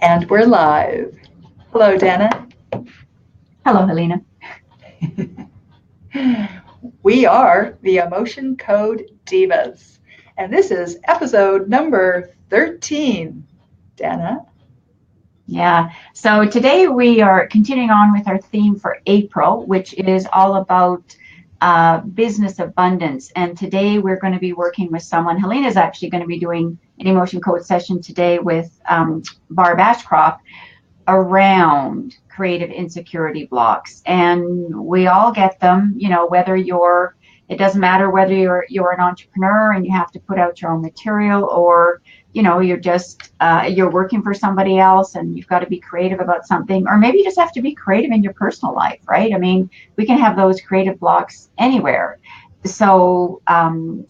And we're live. Hello, Dana. Hello, Helena. We are the Emotion Code Divas, and this is episode number 13. Dana? Yeah, so today we are continuing on with our theme for April, which is all about business abundance. And today we're going to be working with someone. Helena is actually going to be doing an emotion code session today with Barb Ashcroft around creative insecurity blocks. And we all get them, whether it doesn't matter whether you're an entrepreneur and you have to put out your own material, or you're just you're working for somebody else and you've got to be creative about something, or maybe you just have to be creative in your personal life, right? I mean, we can have those creative blocks anywhere. So Helena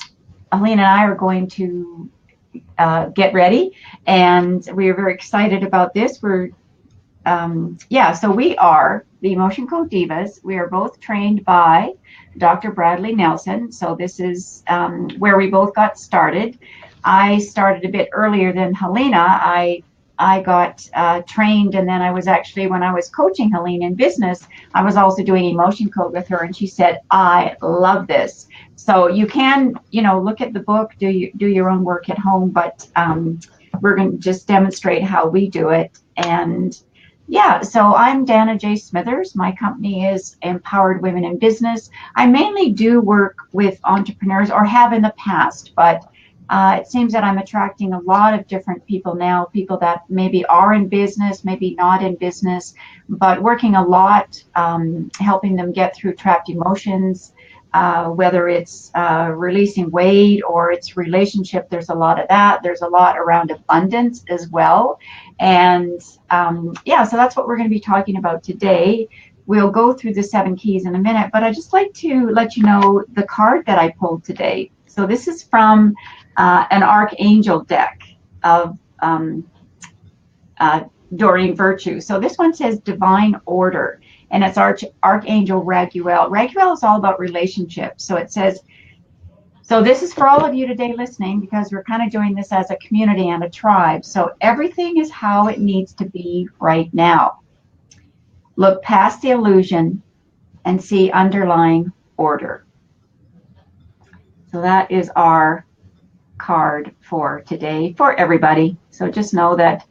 and I are going to get ready, and we are very excited about this. So we are the Emotion Code Divas. We are both trained by Dr. Bradley Nelson. So this is where we both got started. I started a bit earlier than Helena. I got trained, and then I was actually, when I was coaching Helena in business, I was also doing emotion code with her, and she said, I love this. So you can, look at the book, do your own work at home, but we're going to just demonstrate how we do it. And yeah, so I'm Dana J. Smithers. My company is Empowered Women in Business. I mainly do work with entrepreneurs, or have in the past, but it seems that I'm attracting a lot of different people now, people that maybe are in business, maybe not in business, but working a lot, helping them get through trapped emotions, whether it's releasing weight or it's relationship. There's a lot of that. There's a lot around abundance as well. And so that's what we're going to be talking about today. We'll go through the 7 keys in a minute, but I'd just like to let you know the card that I pulled today. So this is from an Archangel deck of Doreen Virtue. So this one says Divine Order, and it's Archangel Raguel. Raguel is all about relationships. So it says, so this is for all of you today listening, because we're kind of doing this as a community and a tribe. So everything is how it needs to be right now. Look past the illusion and see underlying order. So that is our card for today for everybody. So just know that,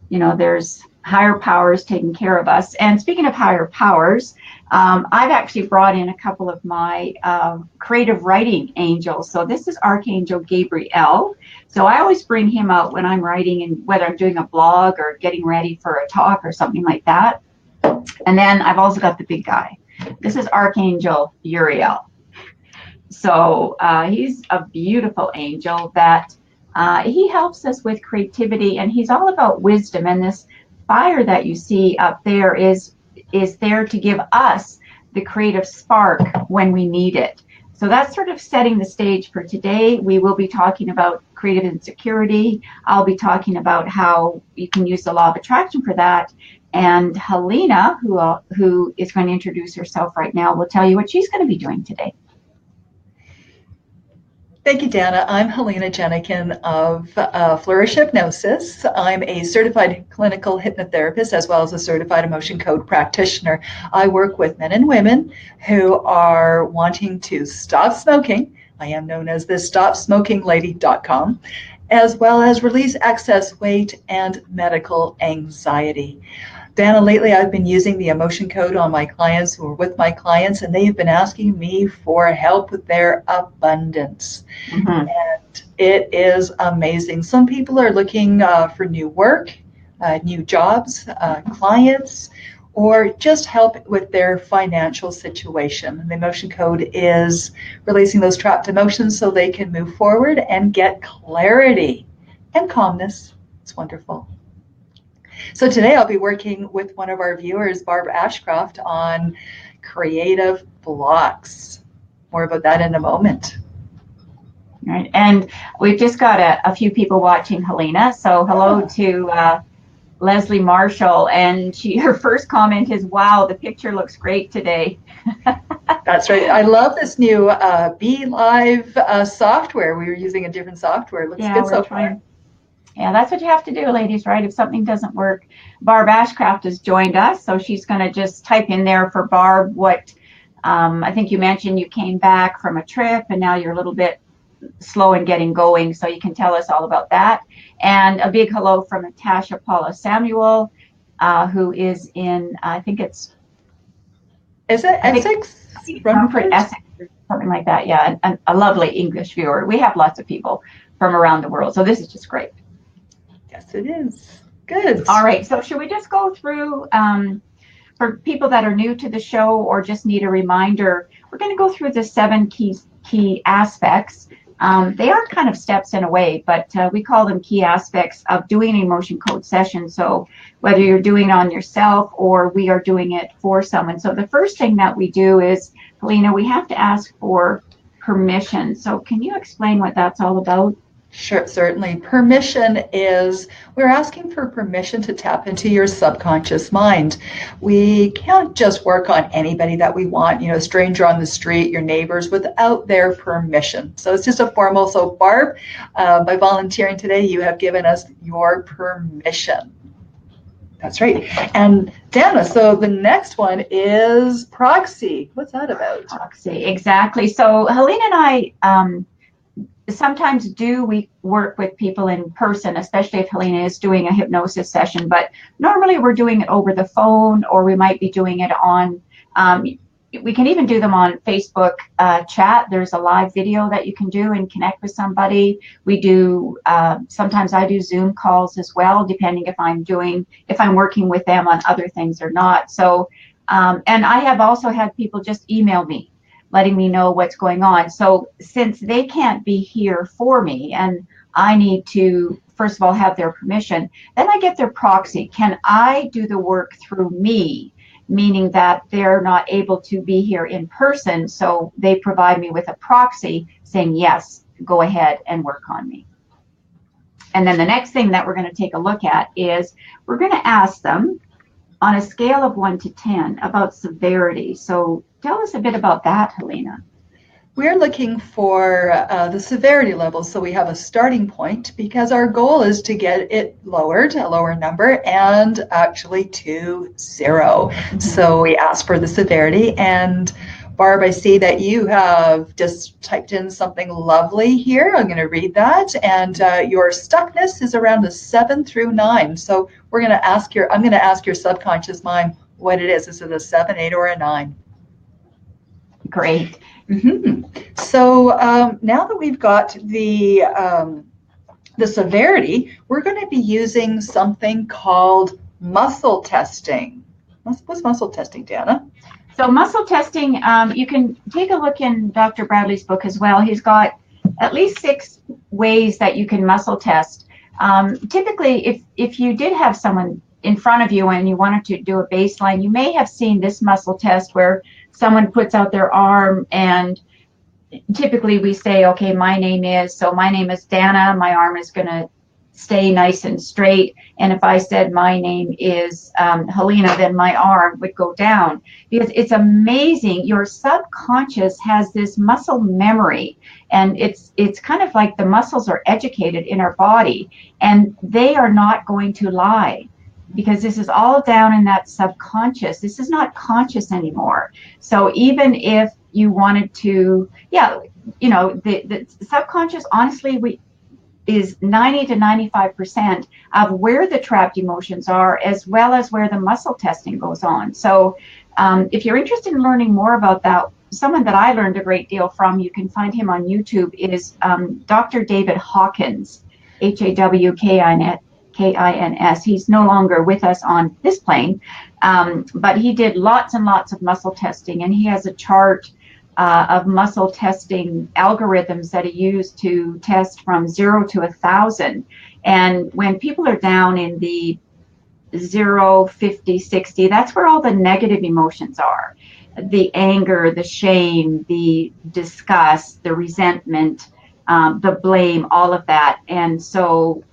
there's higher powers taking care of us. And speaking of higher powers, I've actually brought in a couple of my creative writing angels. So this is Archangel Gabriel. So I always bring him out when I'm writing, and whether I'm doing a blog or getting ready for a talk or something like that. And then I've also got the big guy. This is Archangel Uriel. So he's a beautiful angel that he helps us with creativity, and he's all about wisdom. And this fire that you see up there is there to give us the creative spark when we need it. So that's sort of setting the stage for today. We will be talking about creative insecurity. I'll be talking about how you can use the law of attraction for that. And Halina, who is going to introduce herself right now, will tell you what she's going to be doing today. Thank you, Dana. I'm Halina Jehnichen of Flourish Hypnosis. I'm a certified clinical hypnotherapist as well as a certified emotion code practitioner. I work with men and women who are wanting to stop smoking. I am known as the StopSmokingLady.com, as well as release excess weight and medical anxiety. Dana, lately I've been using the emotion code on my clients who are with my clients, and they've been asking me for help with their abundance. Mm-hmm. And it is amazing. Some people are looking for new work, new jobs, clients, or just help with their financial situation. The emotion code is releasing those trapped emotions so they can move forward and get clarity and calmness. It's wonderful. So today I'll be working with one of our viewers, Barb Ashcroft, on creative blocks. More about that in a moment. All right, and we've just got a few people watching Helena. So hello to Leslie Marshall, and her first comment is, "Wow, the picture looks great today." That's right. I love this new Be Live software. We were using a different software. It looks good so far. Yeah, that's what you have to do, ladies, right? If something doesn't work. Barb Ashcraft has joined us, so she's going to just type in there for Barb what I think you mentioned you came back from a trip and now you're a little bit slow in getting going, so you can tell us all about that. And a big hello from Natasha Paula Samuel, who is in, I think it's, Is it I think Essex? Rumford, Essex, or something like that. Yeah, and a lovely English viewer. We have lots of people from around the world, so this is just great. Yes, it is. Good. All right, so should we just go through, for people that are new to the show or just need a reminder, we're going to go through the 7 key aspects. They are kind of steps in a way, but we call them key aspects of doing an emotion code session. So whether you're doing it on yourself or we are doing it for someone. So the first thing that we do is, Helena, we have to ask for permission. So can you explain what that's all about? Sure, certainly. Permission is we're asking for permission to tap into your subconscious mind. We can't just work on anybody that we want, a stranger on the street, your neighbors, without their permission. So it's just a formal. So, Barb, by volunteering today, you have given us your permission. That's right. And Dana, so the next one is proxy. What's that about? Proxy, exactly. So Helena and I sometimes we work with people in person, especially if Helena is doing a hypnosis session, but normally we're doing it over the phone, or we might be doing it on, we can even do them on Facebook chat. There's a live video that you can do and connect with somebody. We do, sometimes I do Zoom calls as well, depending if I'm working with them on other things or not. So, and I have also had people just email me, letting me know what's going on. So since they can't be here for me and I need to, first of all, have their permission, then I get their proxy. Can I do the work through me? Meaning that they're not able to be here in person. So they provide me with a proxy saying, yes, go ahead and work on me. And then the next thing that we're going to take a look at is we're going to ask them on a scale of 1 to 10 about severity. So tell us a bit about that, Helena. We're looking for the severity level. So we have a starting point because our goal is to get it lowered, a lower number, and actually to 0. So we ask for the severity. And Barb, I see that you have just typed in something lovely here. I'm going to read that. And your stuckness is around a 7 through 9. So I'm going to ask your subconscious mind what it is. Is it a 7, 8, or a 9? Great. Mm-hmm. So now that we've got the severity, we're going to be using something called muscle testing. What's muscle testing, Dana? So muscle testing, you can take a look in Dr. Bradley's book as well. He's got at least 6 ways that you can muscle test. Typically, if you did have someone in front of you and you wanted to do a baseline, you may have seen this muscle test where someone puts out their arm, and typically we say, okay, my name is Dana, my arm is going to stay nice and straight. And if I said my name is Halina, then my arm would go down. Because it's amazing. Your subconscious has this muscle memory, and it's kind of like the muscles are educated in our body, and they are not going to lie. Because this is all down in that subconscious. This is not conscious anymore. So even if you wanted to, the subconscious, honestly, is 90 to 95% of where the trapped emotions are, as well as where the muscle testing goes on. So if you're interested in learning more about that, someone that I learned a great deal from, you can find him on YouTube, is Dr. David Hawkins, Hawkins. He's no longer with us on this plane, but he did lots and lots of muscle testing, and he has a chart of muscle testing algorithms that he used to test from 0 to 1,000. And when people are down in the 0, 50, 60, that's where all the negative emotions are. The anger, the shame, the disgust, the resentment, the blame, all of that. And so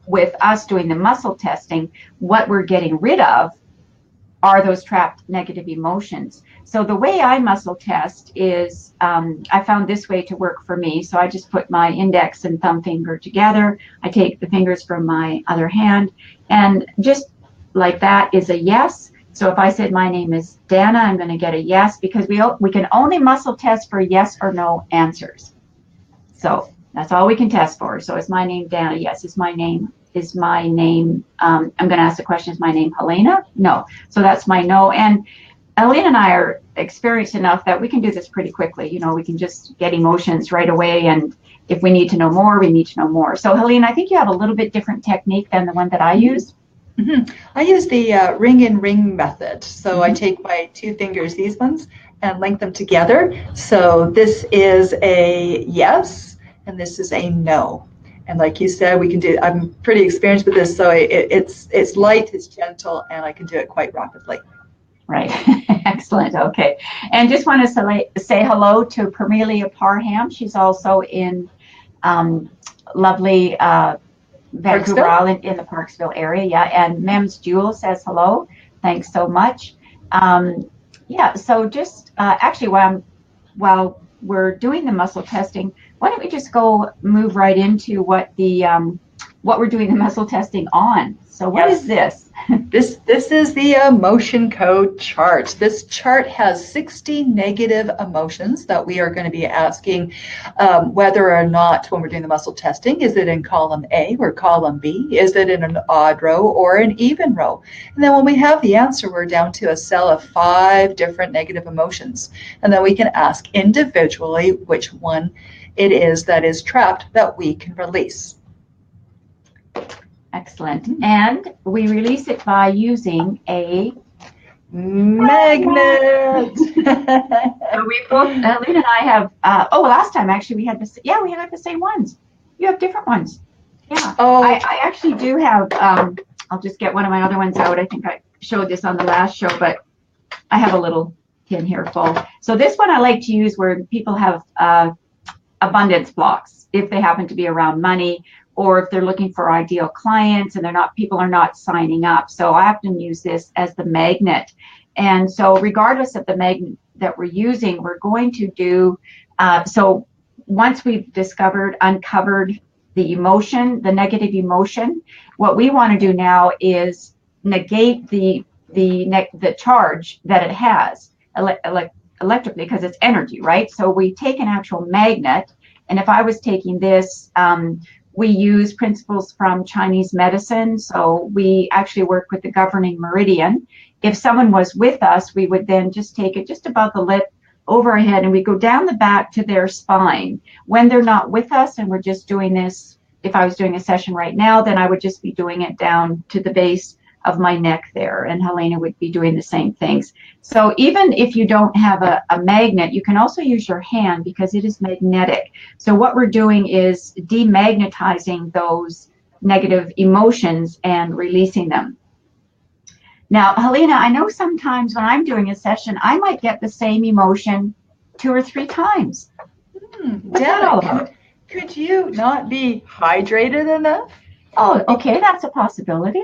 with us doing the muscle testing, what we're getting rid of are those trapped negative emotions. So the way I muscle test is, I found this way to work for me. So I just put my index and thumb finger together. I take the fingers from my other hand, and just like that is a yes. So if I said my name is Dana, I'm going to get a yes, because we can only muscle test for yes or no answers. So that's all we can test for. So is my name Dana? Yes. Is my name, I'm going to ask the question, is my name Helena? No. So that's my no. And Helena and I are experienced enough that we can do this pretty quickly. You know, we can just get emotions right away. And if we need to know more, we need to know more. So Helena, I think you have a little bit different technique than the one that I use. Mm-hmm. I use the ring and ring method. So I take my two fingers, these ones, and link them together. So this is a yes, and this is a no. And like you said, we can do. I'm pretty experienced with this, so it's light, it's gentle, and I can do it quite rapidly. Right. Excellent. Okay. And just want to say hello to Permelia Parham. She's also in lovely Vancouver Parksville? Island in the Parksville area. Yeah. And Mems Jewel says hello. Thanks so much. Yeah. So just actually, while we're doing the muscle testing, why don't we just move right into what we're doing the muscle testing on? So what is this? This is the emotion code chart. This chart has 60 negative emotions that we are going to be asking whether or not, when we're doing the muscle testing, is it in column A or column B? Is it in an odd row or an even row? And then when we have the answer, we're down to a cell of 5 different negative emotions. And then we can ask individually which one it is that is trapped that we can release. Excellent. And we release it by using a magnet. So we both, Helena and I have, last time actually we had this, yeah, we had the same ones. You have different ones. Yeah. Oh. I actually do have, I'll just get one of my other ones out. I think I showed this on the last show, but I have a little tin here full. So this one I like to use where people have abundance blocks, if they happen to be around money, or if they're looking for ideal clients and people are not signing up. So I often use this as the magnet. And so regardless of the magnet that we're using, we're going to do, so once we've uncovered the emotion, the negative emotion, what we want to do now is negate the charge that it has electrically, because it's energy, right? So we take an actual magnet, and if I was taking this, we use principles from Chinese medicine. So we actually work with the governing meridian. If someone was with us, we would then just take it just above the lip, over our head, and we go down the back to their spine. When they're not with us and we're just doing this, if I was doing a session right now, then I would just be doing it down to the base of my neck there, and Helena would be doing the same things. So even if you don't have a magnet, you can also use your hand because it is magnetic. So what we're doing is demagnetizing those negative emotions and releasing them. Now, Helena, I know sometimes when I'm doing a session, I might get the same emotion 2 or 3 times. What's that all about? Could you not be hydrated enough? Oh, okay, that's a possibility.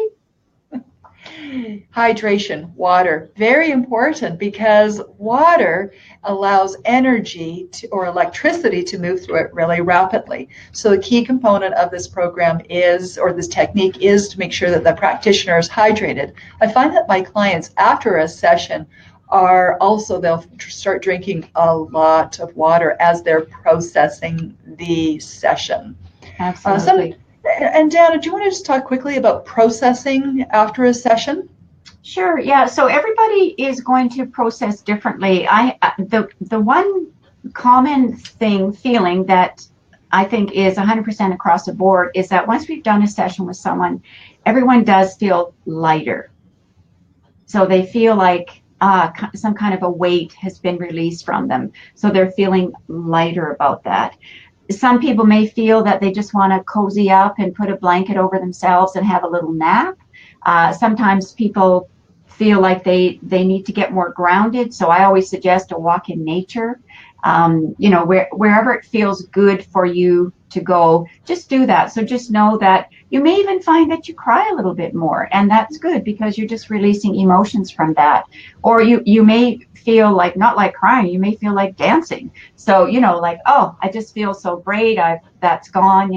Hydration, water, very important, because water allows energy or electricity to move through it really rapidly. So a key component of this program this technique is to make sure that the practitioner is hydrated. I find that my clients after a session they'll start drinking a lot of water as they're processing the session. Absolutely. And Dana, do you want to just talk quickly about processing after a session? Sure. Yeah. So everybody is going to process differently. The one common feeling that I think is 100% across the board is that once we've done a session with someone, everyone does feel lighter. So they feel like some kind of a weight has been released from them. So they're feeling lighter about that. Some people may feel that they just want to cozy up and put a blanket over themselves and have a little nap. Sometimes people feel like they need to get more grounded. So I always suggest a walk in nature. Wherever it feels good for you to go, just do that. So just know that You may even find that you cry a little bit more, and that's good because you're just releasing emotions from that. Or you may feel like, not like crying, you may feel like dancing. So, like, oh, I just feel so great. That's gone,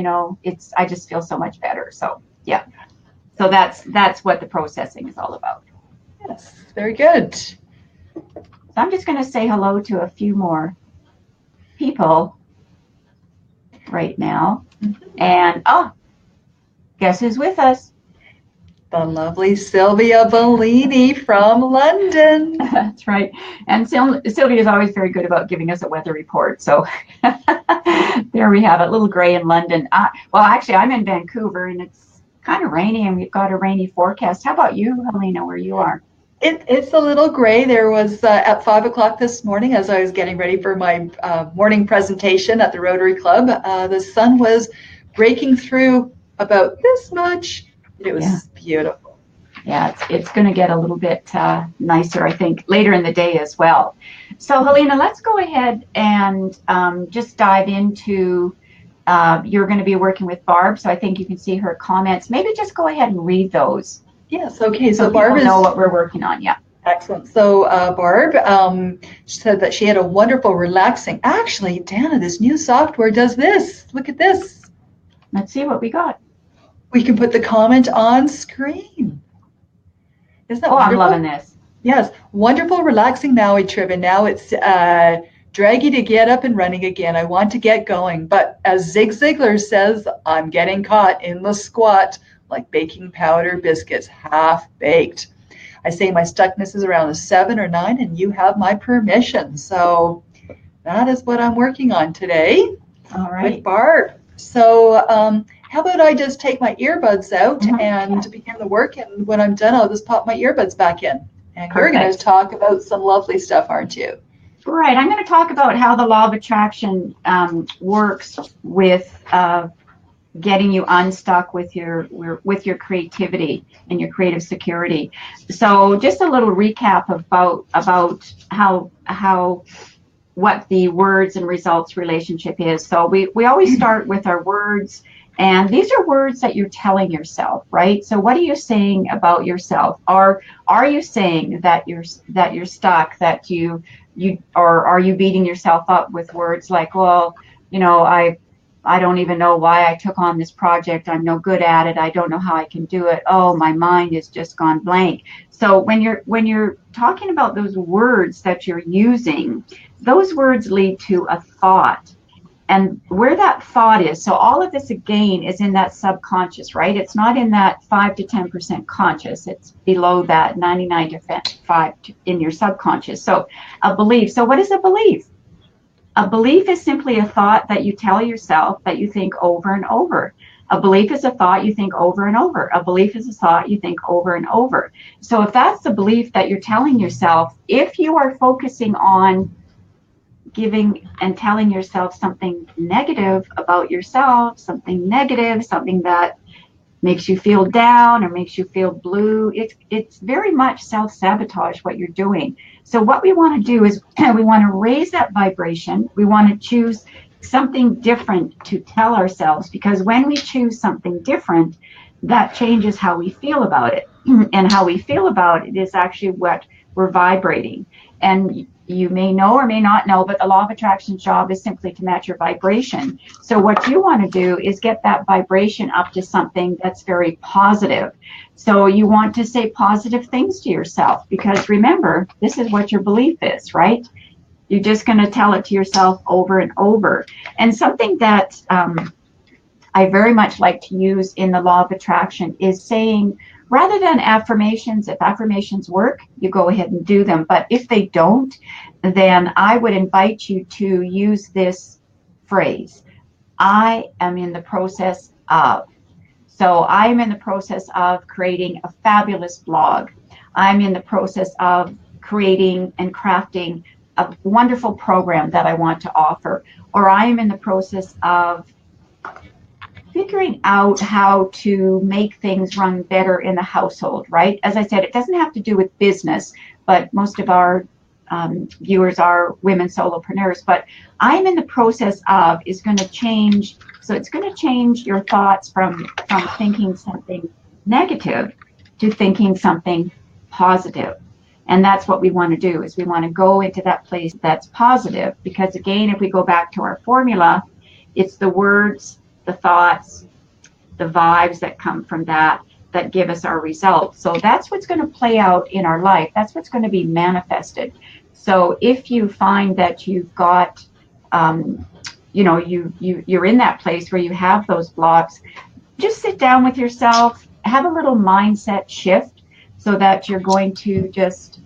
I just feel so much better. So yeah. So that's what the processing is all about. Yes, very good. So I'm just going to say hello to a few more people right now. And guess who's with us? The lovely Sylvia Bellini from London. That's right. And Sylvia is always very good about giving us a weather report. So there we have it, a little gray in London. Well, actually, I'm in Vancouver, and it's kind of rainy, and we've got a rainy forecast. How about you, Helena, where you are? It's a little gray. There was at 5 o'clock this morning, as I was getting ready for my morning presentation at the Rotary Club, the sun was breaking through about this much. It was beautiful. Yeah, it's going to get a little bit nicer, I think, later in the day as well. So, Helena, let's go ahead and just dive into, you're going to be working with Barb, so I think you can see her comments. Maybe just go ahead and read those. Yes, okay. So Barb know what we're working on, yeah. Excellent. So Barb said that she had a wonderful, relaxing. Actually, Dana, this new software does this. Look at this. Let's see what we got. We can put the comment on screen. Isn't that wonderful? I'm loving this. Yes, wonderful, relaxing Maui trip, and now it's draggy to get up and running again. I want to get going, but as Zig Ziglar says, I'm getting caught in the squat like baking powder biscuits, half baked. I say my stuckness is around a 7 or 9, and you have my permission. So that is what I'm working on today. All right. With Barb. So how about I just take my earbuds out and begin the work, and when I'm done, I'll just pop my earbuds back in. And Perfect. You're going to talk about some lovely stuff, aren't you? Right. I'm going to talk about how the law of attraction works with getting you unstuck with your creativity and your creative security. So just a little recap about how what the words and results relationship is. So we always start with our words, and these are words that you're telling yourself, right? So what are you saying about yourself? Are you saying that you're stuck, that you or are you beating yourself up with words like, well, I don't even know why I took on this project. I'm no good at it. I don't know how I can do it. Oh, my mind has just gone blank. So when you're talking about those words that you're using, those words lead to a thought. And where that thought is, so all of this again is in that subconscious, right? It's not in that 5 to 10% conscious. It's below that 99 to 5 in your subconscious. So a belief. So what is a belief? A belief is simply a thought that you tell yourself that you think over and over. A belief is a thought you think over and over. A belief is a thought you think over and over. So if that's the belief that you're telling yourself, if you are focusing on giving and telling yourself something negative about yourself, something negative, something that makes you feel down or makes you feel blue, it's very much self-sabotage what you're doing. So what we want to do is we want to raise that vibration. We want to choose something different to tell ourselves, because when we choose something different, that changes how we feel about it. And how we feel about it is actually what we're vibrating. And you may know or may not know, but the law of attraction's job is simply to match your vibration. So what you want to do is get that vibration up to something that's very positive. So you want to say positive things to yourself, because remember, this is what your belief is, right? You're just going to tell it to yourself over and over. And something that I very much like to use in the law of attraction is saying, rather than affirmations, if affirmations work, you go ahead and do them. But if they don't, then I would invite you to use this phrase. I am in the process of. So I'm in the process of creating a fabulous blog. I'm in the process of creating and crafting a wonderful program that I want to offer. Or I am in the process of figuring out how to make things run better in the household, right? As I said, it doesn't have to do with business, but most of our viewers are women solopreneurs, but I'm in the process of is going to change. So it's going to change your thoughts from thinking something negative to thinking something positive. And that's what we want to do, is we want to go into that place that's positive, because again, if we go back to our formula, it's the words, the thoughts, the vibes that come from that give us our results. So that's what's going to play out in our life. That's what's going to be manifested. So if you find that you've got, you're in that place where you have those blocks, just sit down with yourself, have a little mindset shift, so that you're going to just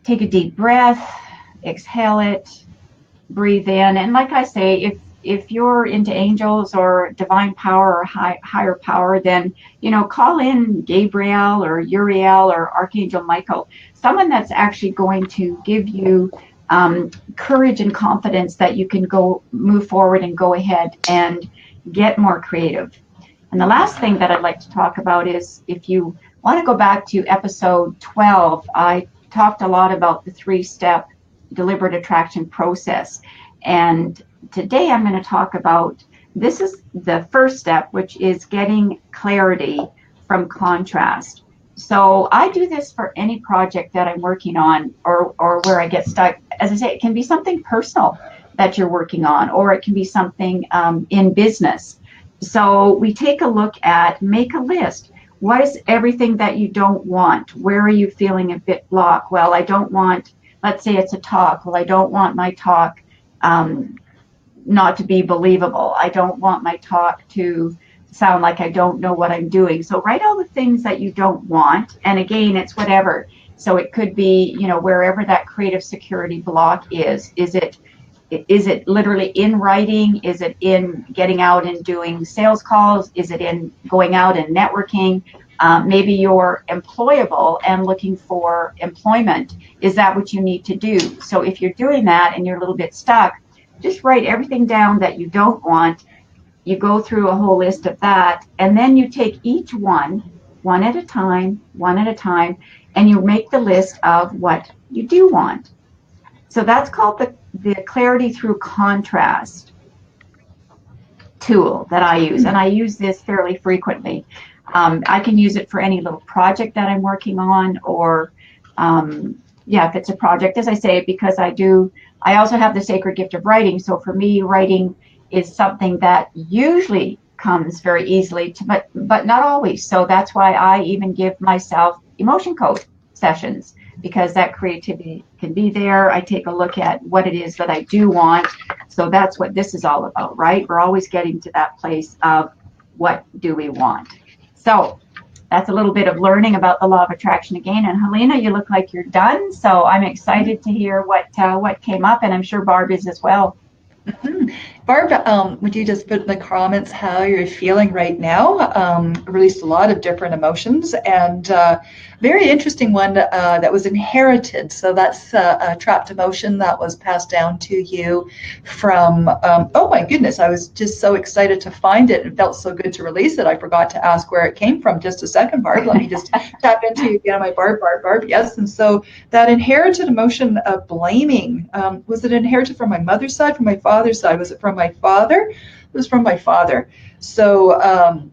take a deep breath, exhale it, breathe in. And like I say, if you're into angels or divine power or higher power, then, call in Gabriel or Uriel or Archangel Michael, someone that's actually going to give you courage and confidence that you can move forward and go ahead and get more creative. And the last thing that I'd like to talk about is, if you want to go back to episode 12, I talked a lot about the 3-step deliberate attraction process. And today I'm going to talk about, this is the first step, which is getting clarity from contrast. So I do this for any project that I'm working on, or where I get stuck. As I say, it can be something personal that you're working on, or it can be something in business. So we take a look at, make a list. What is everything that you don't want? Where are you feeling a bit blocked? Well, I don't want, let's say it's a talk. Well, I don't want my talk not to be believable. I don't want my talk to sound like I don't know what I'm doing. So write all the things that you don't want. And again, it's whatever. So it could be, wherever that creative security block is. Is it literally in writing? Is it in getting out and doing sales calls? Is it in going out and networking? Maybe you're employable and looking for employment. Is that what you need to do? So if you're doing that and you're a little bit stuck, just write everything down that you don't want. You go through a whole list of that, and then you take each one at a time, and you make the list of what you do want. So that's called the clarity through contrast tool that I use. And I use this fairly frequently. I can use it for any little project that I'm working on, or if it's a project, as I say, because I also have the sacred gift of writing. So for me, writing is something that usually comes very easily to, but not always. So that's why I even give myself emotion code sessions, because that creativity can be there. I take a look at what it is that I do want. So that's what this is all about, right? We're always getting to that place of what do we want. So that's a little bit of learning about the law of attraction again. And Helena, you look like you're done. So I'm excited to hear what came up, and I'm sure Barb is as well. Mm-hmm. Barb, would you just put in the comments how you're feeling right now? Released a lot of different emotions, and very interesting one that was inherited. So that's a trapped emotion that was passed down to you from, oh my goodness, I was just so excited to find it. It felt so good to release it. I forgot to ask where it came from. Just a second, Barb. Let me just tap into you again, my Barb. Yes, and so that inherited emotion of blaming, was it inherited from my mother's side, from my father's side? Was it from my father? It was from my father. So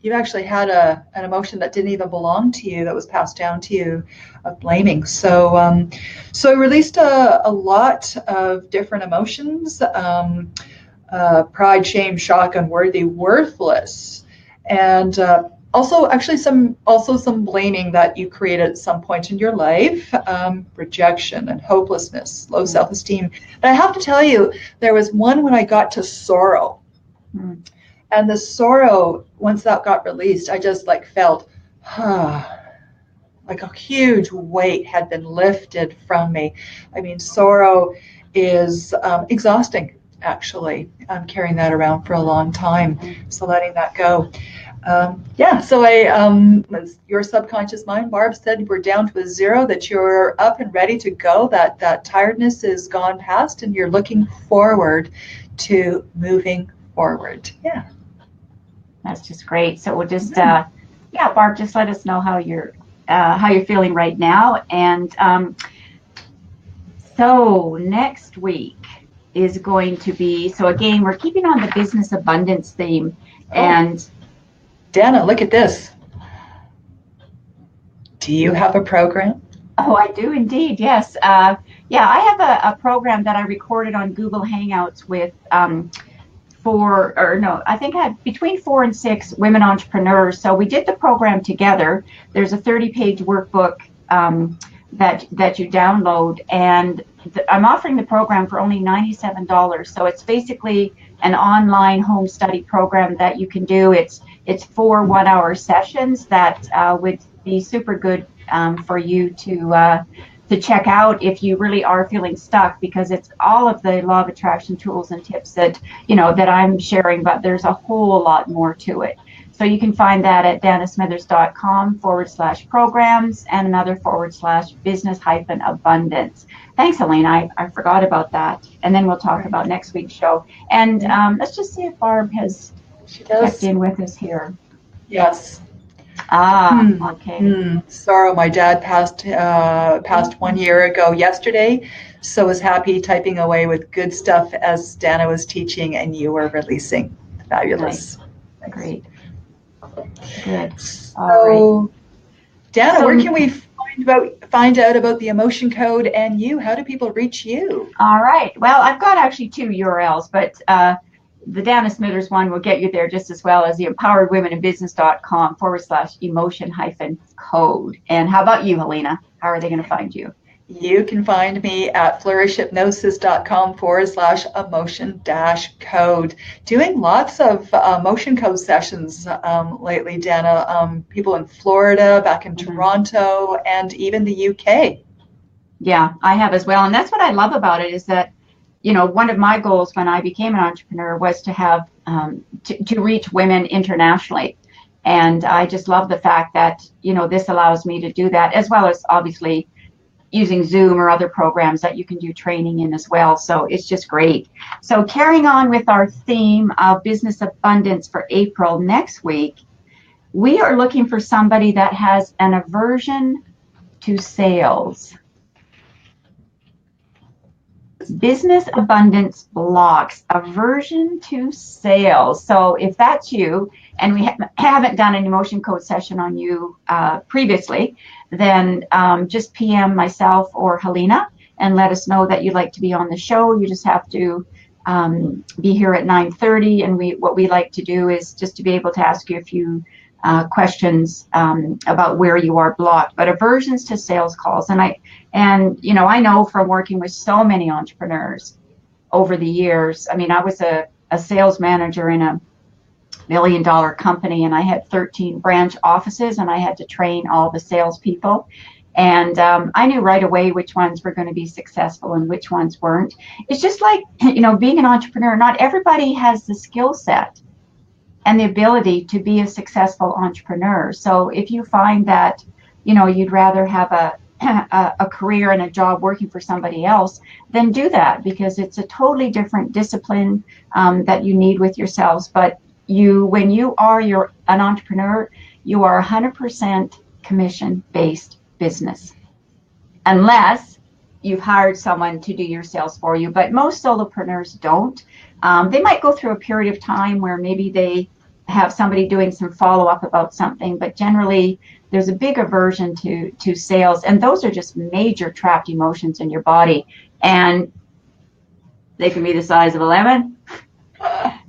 you actually had an emotion that didn't even belong to you, that was passed down to you, of blaming. So so I released a lot of different emotions, pride, shame, shock, unworthy, worthless, and also actually some blaming that you created at some point in your life, rejection and hopelessness, low self-esteem. But I have to tell you, there was one when I got to sorrow. And the sorrow, once that got released, I just felt, like a huge weight had been lifted from me. I mean, sorrow is exhausting, actually. I'm carrying that around for a long time. So letting that go. So as your subconscious mind, Barb said, we're down to a zero, that you're up and ready to go, that tiredness is gone past, and you're looking forward to moving forward. Yeah. That's just great. So we'll just, Barb, just let us know how you're how you're feeling right now. And so next week is going to be, so again, we're keeping on the business abundance theme. And Dana, look at this. Do you have a program? Oh, I do indeed. Yes. Yeah, I have a program that I recorded on Google Hangouts with I think I had between 4 and 6 women entrepreneurs. So we did the program together. There's a 30-page workbook that you download, and I'm offering the program for only $97. So it's basically an online home study program that you can do. It's 4 one-hour sessions that would be super good for you to check out if you really are feeling stuck, because it's all of the law of attraction tools and tips that I'm sharing, but there's a whole lot more to it. So you can find that at danasmithers.com/programs and another /business-abundance. Thanks, Helena. I forgot about that. And then we'll talk about next week's show. And let's just see if Barb has kept in with us here. Yes. Okay. Sorrow. My dad passed 1 year ago yesterday, so was happy typing away with good stuff as Dana was teaching and you were releasing. Fabulous. Nice. Great. Good. So, all right. Dana, where can we find out about the emotion code and you? How do people reach you? All right. Well, I've got actually 2 URLs, but the Dana Smithers one will get you there just as well as the empoweredwomeninbusiness.com /emotion-code. And how about you, Helena? How are they going to find you? You can find me at flourishhypnosis.com /emotion-code. Doing lots of emotion code sessions lately, Dana. People in Florida, back in Toronto, and even the UK. Yeah, I have as well. And that's what I love about it is that, one of my goals when I became an entrepreneur was to have to reach women internationally. And I just love the fact that, this allows me to do that, as well as obviously using Zoom or other programs that you can do training in as well. So it's just great. So carrying on with our theme of business abundance for April, next week, we are looking for somebody that has an aversion to sales. Business abundance blocks, aversion to sales. So if that's you, and we haven't done an emotion code session on you previously, then just PM myself or Halina and let us know that you'd like to be on the show. You just have to be here at 9:30, and what we like to do is just to be able to ask you a few questions about where you are blocked. But aversions to sales calls, and I know from working with so many entrepreneurs over the years. I mean, I was a sales manager in a $1 million company, and I had 13 branch offices, and I had to train all the salespeople. And I knew right away which ones were going to be successful and which ones weren't. It's just like, being an entrepreneur, not everybody has the skill set and the ability to be a successful entrepreneur. So if you find that, you'd rather have a career and a job working for somebody else, then do that, because it's a totally different discipline that you need with yourselves. But when you are an entrepreneur, you are 100% commission-based business, unless you've hired someone to do your sales for you. But most solopreneurs don't. They might go through a period of time where maybe they have somebody doing some follow-up about something, but generally there's a big aversion to sales, and those are just major trapped emotions in your body, and they can be the size of a lemon.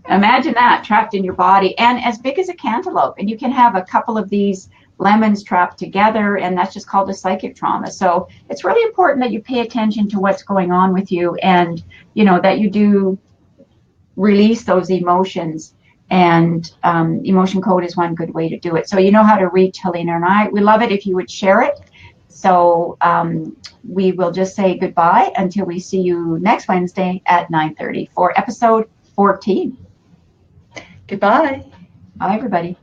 Imagine that, trapped in your body, and as big as a cantaloupe. And you can have a couple of these lemons trapped together, and that's just called a psychic trauma. So it's really important that you pay attention to what's going on with you, and that you do release those emotions. And emotion code is one good way to do it. So you know how to reach Helena and I. We love it if you would share it. So we will just say goodbye until we see you next Wednesday at 9:30 for episode 14. Goodbye. Bye, everybody.